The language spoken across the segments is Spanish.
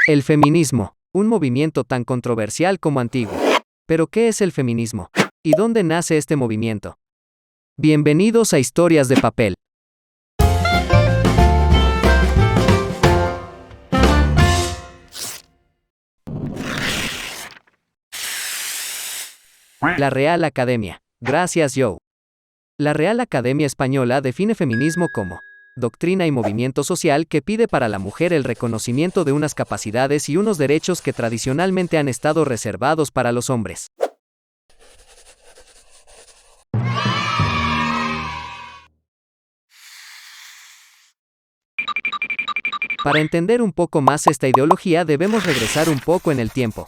El feminismo, un movimiento tan controversial como antiguo. Pero ¿qué es el feminismo? ¿Y dónde nace este movimiento? Bienvenidos a Historias de Papel. La Real Academia. Gracias, Joe. La Real Academia Española define feminismo como doctrina y movimiento social que pide para la mujer el reconocimiento de unas capacidades y unos derechos que tradicionalmente han estado reservados para los hombres. Para entender un poco más esta ideología debemos regresar un poco en el tiempo.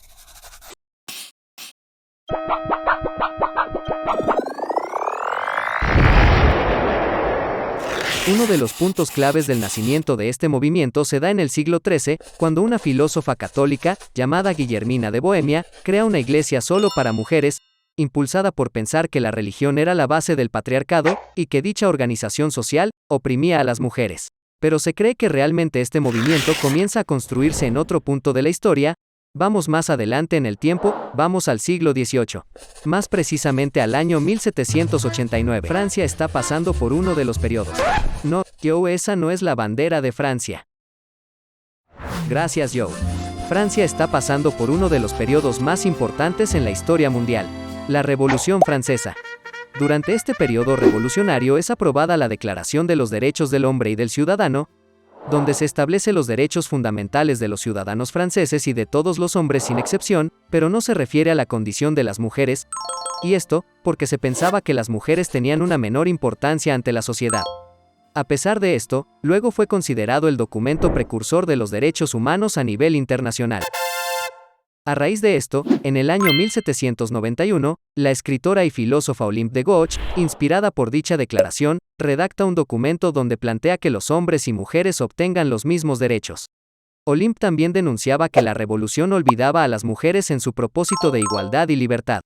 Uno de los puntos claves del nacimiento de este movimiento se da en el siglo XIII, cuando una filósofa católica, llamada Guillermina de Bohemia, crea una iglesia solo para mujeres, impulsada por pensar que la religión era la base del patriarcado, y que dicha organización social oprimía a las mujeres. Pero se cree que realmente este movimiento comienza a construirse en otro punto de la historia. Vamos más adelante en el tiempo, vamos al siglo XVIII. Más precisamente al año 1789. Francia está pasando por uno de los periodos. No, Joe, esa no es la bandera de Francia. Gracias, Joe. Francia está pasando por uno de los periodos más importantes en la historia mundial, la Revolución Francesa. Durante este periodo revolucionario es aprobada la Declaración de los Derechos del Hombre y del Ciudadano, donde se establece los derechos fundamentales de los ciudadanos franceses y de todos los hombres sin excepción, pero no se refiere a la condición de las mujeres, y esto, porque se pensaba que las mujeres tenían una menor importancia ante la sociedad. A pesar de esto, luego fue considerado el documento precursor de los derechos humanos a nivel internacional. A raíz de esto, en el año 1791, la escritora y filósofa Olympe de Gouges, inspirada por dicha declaración, redacta un documento donde plantea que los hombres y mujeres obtengan los mismos derechos. Olympe también denunciaba que la revolución olvidaba a las mujeres en su propósito de igualdad y libertad.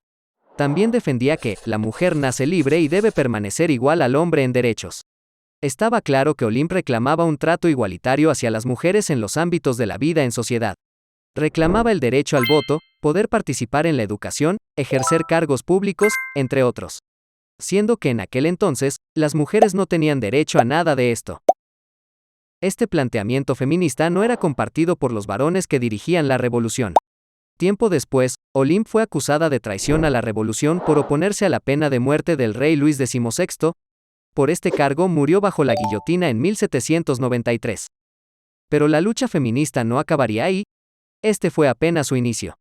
También defendía que la mujer nace libre y debe permanecer igual al hombre en derechos. Estaba claro que Olympe reclamaba un trato igualitario hacia las mujeres en los ámbitos de la vida en sociedad. Reclamaba el derecho al voto, poder participar en la educación, ejercer cargos públicos, entre otros. Siendo que en aquel entonces, las mujeres no tenían derecho a nada de esto. Este planteamiento feminista no era compartido por los varones que dirigían la revolución. Tiempo después, Olympe fue acusada de traición a la revolución por oponerse a la pena de muerte del rey Luis XVI. Por este cargo murió bajo la guillotina en 1793. Pero la lucha feminista no acabaría ahí. Este fue apenas su inicio.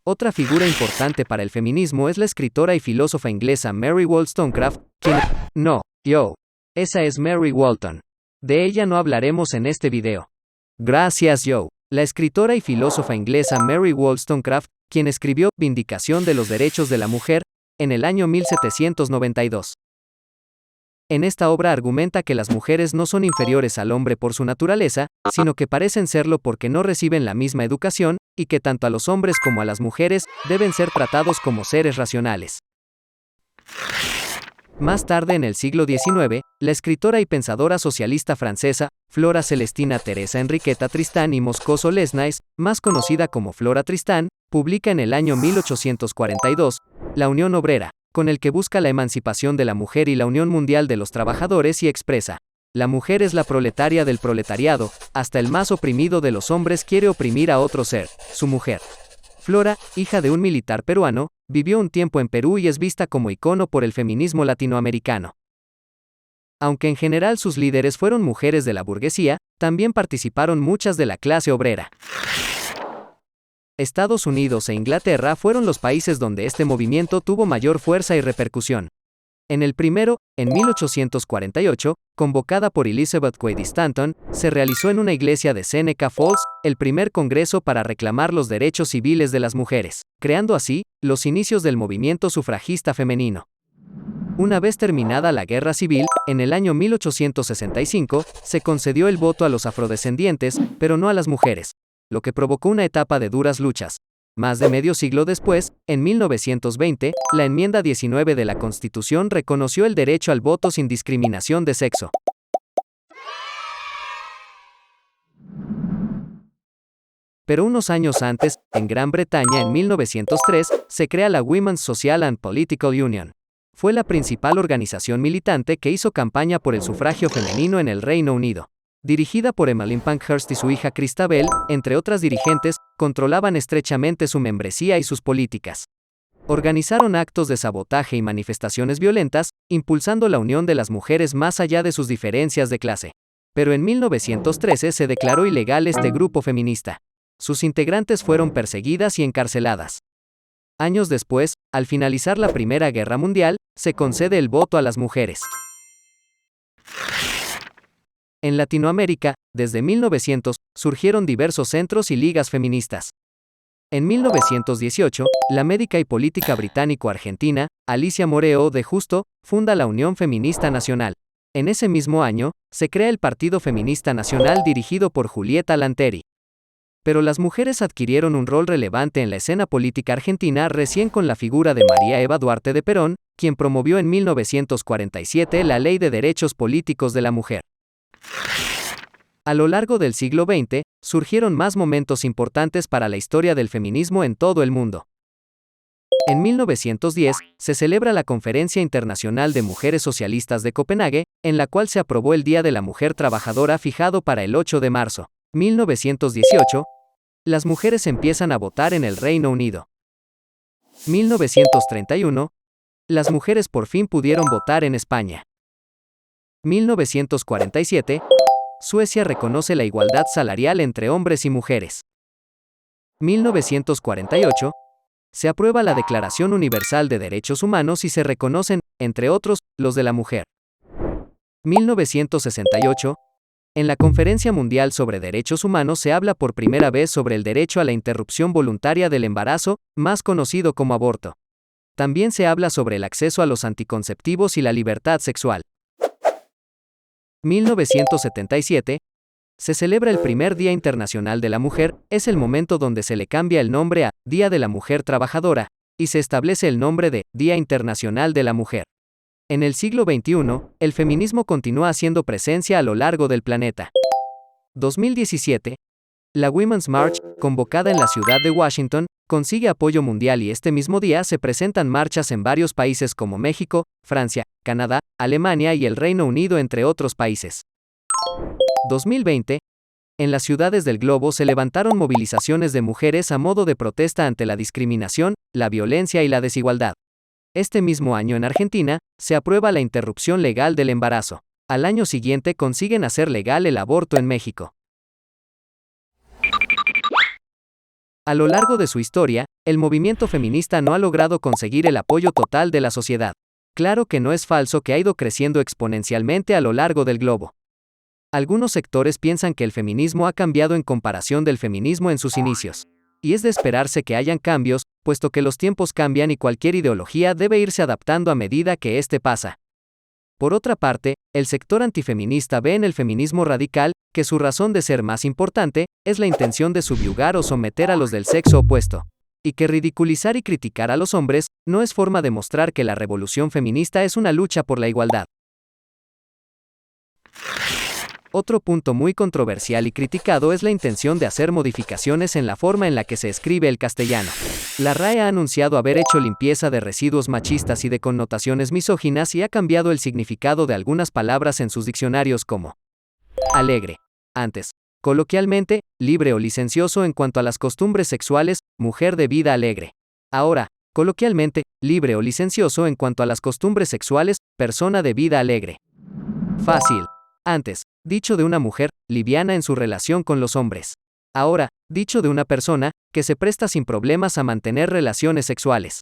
Otra figura importante para el feminismo es la escritora y filósofa inglesa Mary Wollstonecraft, quien... No, yo. Esa es Mary Walton. De ella no hablaremos en este video. Gracias, Joe. La escritora y filósofa inglesa Mary Wollstonecraft, quien escribió Vindicación de los Derechos de la Mujer, en el año 1792. En esta obra argumenta que las mujeres no son inferiores al hombre por su naturaleza, sino que parecen serlo porque no reciben la misma educación, y que tanto a los hombres como a las mujeres deben ser tratados como seres racionales. Más tarde en el siglo XIX, la escritora y pensadora socialista francesa, Flora Celestina Teresa Enriqueta Tristán y Moscoso Lesnais, más conocida como Flora Tristán, publica en el año 1842, La Unión Obrera, con el que busca la emancipación de la mujer y la unión mundial de los trabajadores y expresa: la mujer es la proletaria del proletariado, hasta el más oprimido de los hombres quiere oprimir a otro ser, su mujer. Flora, hija de un militar peruano, vivió un tiempo en Perú y es vista como icono por el feminismo latinoamericano. Aunque en general sus líderes fueron mujeres de la burguesía, también participaron muchas de la clase obrera. Estados Unidos e Inglaterra fueron los países donde este movimiento tuvo mayor fuerza y repercusión. En el primero, en 1848, convocada por Elizabeth Cady Stanton, se realizó en una iglesia de Seneca Falls, el primer congreso para reclamar los derechos civiles de las mujeres, creando así los inicios del movimiento sufragista femenino. Una vez terminada la Guerra Civil, en el año 1865, se concedió el voto a los afrodescendientes, pero no a las mujeres, lo que provocó una etapa de duras luchas. Más de medio siglo después, en 1920, la enmienda 19 de la Constitución reconoció el derecho al voto sin discriminación de sexo. Pero unos años antes, en Gran Bretaña en 1903, se crea la Women's Social and Political Union. Fue la principal organización militante que hizo campaña por el sufragio femenino en el Reino Unido. Dirigida por Emmeline Pankhurst y su hija Christabel, entre otras dirigentes, controlaban estrechamente su membresía y sus políticas. Organizaron actos de sabotaje y manifestaciones violentas, impulsando la unión de las mujeres más allá de sus diferencias de clase. Pero en 1913 se declaró ilegal este grupo feminista. Sus integrantes fueron perseguidas y encarceladas. Años después, al finalizar la Primera Guerra Mundial, se concede el voto a las mujeres. En Latinoamérica, desde 1900, surgieron diversos centros y ligas feministas. En 1918, la médica y política británico-argentina, Alicia Moreau de Justo, funda la Unión Feminista Nacional. En ese mismo año, se crea el Partido Feminista Nacional dirigido por Julieta Lanteri. Pero las mujeres adquirieron un rol relevante en la escena política argentina recién con la figura de María Eva Duarte de Perón, quien promovió en 1947 la Ley de Derechos Políticos de la Mujer. A lo largo del siglo XX, surgieron más momentos importantes para la historia del feminismo en todo el mundo. En 1910, se celebra la Conferencia Internacional de Mujeres Socialistas de Copenhague, en la cual se aprobó el Día de la Mujer Trabajadora fijado para el 8 de marzo. 1918, las mujeres empiezan a votar en el Reino Unido. 1931, las mujeres por fin pudieron votar en España. 1947, Suecia reconoce la igualdad salarial entre hombres y mujeres. 1948, se aprueba la Declaración Universal de Derechos Humanos y se reconocen, entre otros, los de la mujer. 1968, en la Conferencia Mundial sobre Derechos Humanos se habla por primera vez sobre el derecho a la interrupción voluntaria del embarazo, más conocido como aborto. También se habla sobre el acceso a los anticonceptivos y la libertad sexual. 1977, se celebra el primer Día Internacional de la Mujer, es el momento donde se le cambia el nombre a Día de la Mujer Trabajadora, y se establece el nombre de Día Internacional de la Mujer. En el siglo XXI, el feminismo continúa haciendo presencia a lo largo del planeta. 2017, la Women's March, convocada en la ciudad de Washington, consigue apoyo mundial y este mismo día se presentan marchas en varios países como México, Francia, Canadá, Alemania y el Reino Unido entre otros países. 2020, en las ciudades del globo se levantaron movilizaciones de mujeres a modo de protesta ante la discriminación, la violencia y la desigualdad. Este mismo año en Argentina, se aprueba la interrupción legal del embarazo. Al año siguiente consiguen hacer legal el aborto en México. A lo largo de su historia, el movimiento feminista no ha logrado conseguir el apoyo total de la sociedad. Claro que no es falso que ha ido creciendo exponencialmente a lo largo del globo. Algunos sectores piensan que el feminismo ha cambiado en comparación del feminismo en sus inicios. Y es de esperarse que hayan cambios, puesto que los tiempos cambian y cualquier ideología debe irse adaptando a medida que éste pasa. Por otra parte, el sector antifeminista ve en el feminismo radical, que su razón de ser más importante, es la intención de subyugar o someter a los del sexo opuesto. Y que ridiculizar y criticar a los hombres, no es forma de mostrar que la revolución feminista es una lucha por la igualdad. Otro punto muy controversial y criticado es la intención de hacer modificaciones en la forma en la que se escribe el castellano. La RAE ha anunciado haber hecho limpieza de residuos machistas y de connotaciones misóginas y ha cambiado el significado de algunas palabras en sus diccionarios como alegre, antes, coloquialmente, libre o licencioso en cuanto a las costumbres sexuales, mujer de vida alegre. Ahora, coloquialmente, libre o licencioso en cuanto a las costumbres sexuales, persona de vida alegre. Fácil. Antes, dicho de una mujer, liviana en su relación con los hombres. Ahora, dicho de una persona, que se presta sin problemas a mantener relaciones sexuales.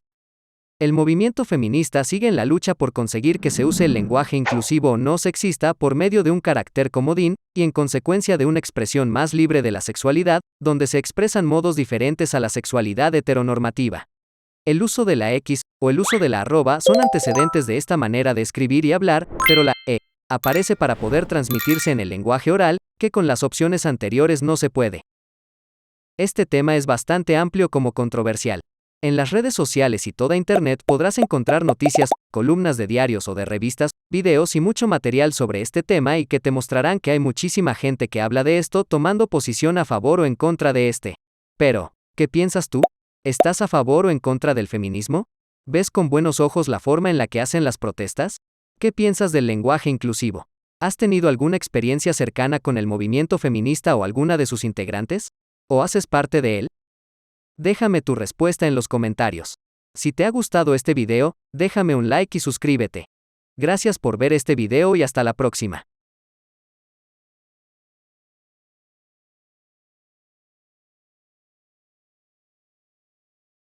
El movimiento feminista sigue en la lucha por conseguir que se use el lenguaje inclusivo no sexista por medio de un carácter comodín, y en consecuencia de una expresión más libre de la sexualidad, donde se expresan modos diferentes a la sexualidad heteronormativa. El uso de la X, o el uso de la arroba son antecedentes de esta manera de escribir y hablar, pero la E aparece para poder transmitirse en el lenguaje oral, que con las opciones anteriores no se puede. Este tema es bastante amplio como controversial. En las redes sociales y toda Internet podrás encontrar noticias, columnas de diarios o de revistas, videos y mucho material sobre este tema y que te mostrarán que hay muchísima gente que habla de esto tomando posición a favor o en contra de este. Pero, ¿qué piensas tú? ¿Estás a favor o en contra del feminismo? ¿Ves con buenos ojos la forma en la que hacen las protestas? ¿Qué piensas del lenguaje inclusivo? ¿Has tenido alguna experiencia cercana con el movimiento feminista o alguna de sus integrantes? ¿O haces parte de él? Déjame tu respuesta en los comentarios. Si te ha gustado este video, déjame un like y suscríbete. Gracias por ver este video y hasta la próxima.